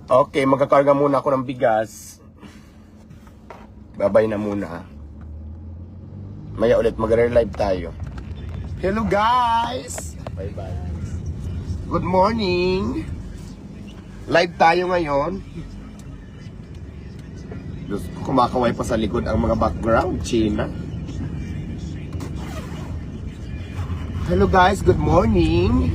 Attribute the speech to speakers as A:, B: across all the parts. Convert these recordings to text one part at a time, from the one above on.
A: Okay, magkakarga muna ako ng bigas. Babay na muna. Maya ulit magre-live tayo. Hello guys! Bye-bye. Good morning! Live tayo ngayon. Kumakaway pa sa likod ang mga background. China. Hello guys, good morning!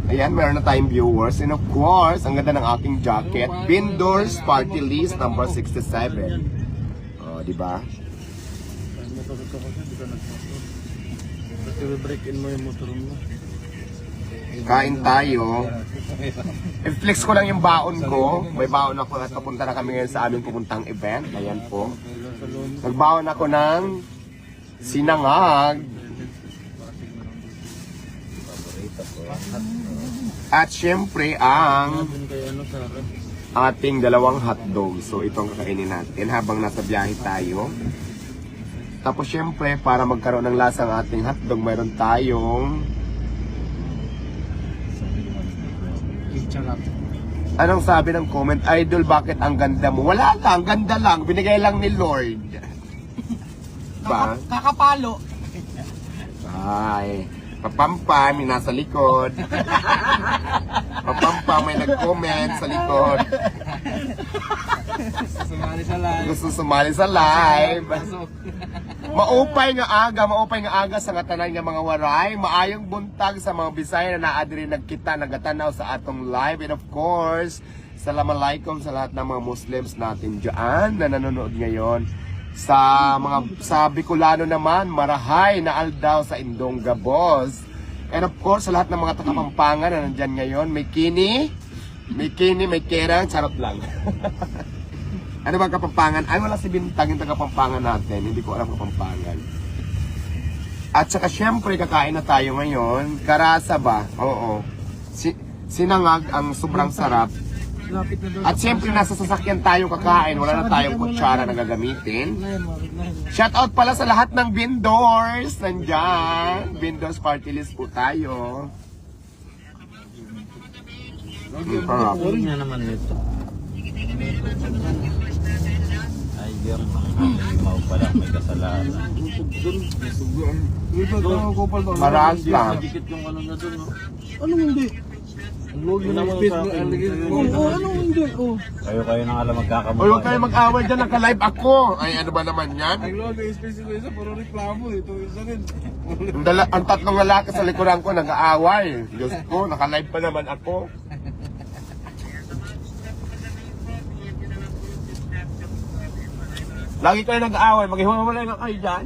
A: Ayan, meron na tayong viewers. And of course, ang ganda ng aking jacket. Bindors Party List number 67. Oh, di ba?
B: I-break-in mo yung motor mo.
A: Kain tayo. I-flex ko lang yung baon ko. May baon ako at papunta na kami ngayon sa aming pupuntang event. Ayan po. Nagbaon ako ng sinangag. At syempre ang ating dalawang hotdog. So itong kakainin natin habang nasa biyahe tayo. Tapos syempre para magkaroon ng lasa ang ating hotdog, mayroon tayong anong sabi ng comment? Idol, bakit ang ganda mo? Wala lang, ganda lang. Binigay lang ni Lord. Ba?
B: Kakapalo.
A: Ay, Papampam, yung nasa likod. Papampam, may nag-comment sa likod.
B: Sumali sa live.
A: Gusto sumali sa live. Maupay nga aga sa ngatanan nga mga waray. Maayong buntag sa mga Bisaya na naadiri nagkita, nagatanaw sa atong live. And of course, Assalamualaikum sa lahat ng mga Muslims natin dyan na nanonood ngayon. Sa Bicolano naman, marahay na aldaw sa Indong Gabos. And of course, sa lahat ng mga taga-Pampangan na nandyan ngayon, may kini, may kerang, charot lang. Ano ba Kapampangan? Ay, wala si Bintang yung taga-Pampangan natin. Hindi ko alam Kapampangan. At saka syempre, kakain na tayo ngayon. Karasa ba? Oo. Sinangag ang sobrang sarap. At syempre, nasa sasakyan tayo kakain. Wala na tayong kutsara na gagamitin. Shoutout pala sa lahat ng Bindors. Nandyan. Bindors Party List po tayo. Sarap.
B: Niya naman nito. Ay, yung mga pala may kasalanan.
A: Maras lang.
B: Madikit yung ano na dun, no?
C: Anong hindi?
B: Yun naman sa akin.
C: Anong hindi?
B: Kayo na alam magkakamukha.
A: Uy, huwag kayo mag-away dyan. Naka-live ako. Ay, ano ba naman yan?
C: Ang logo yung space ko isa, puro reklamo. Ito isa rin.
A: Ang tatlong lalaki sa likuran ko nag-aaway. Diyos ko, naka-live pa naman ako. Lagi kayo nag-aaway. Maghiwalay na kayo dyan.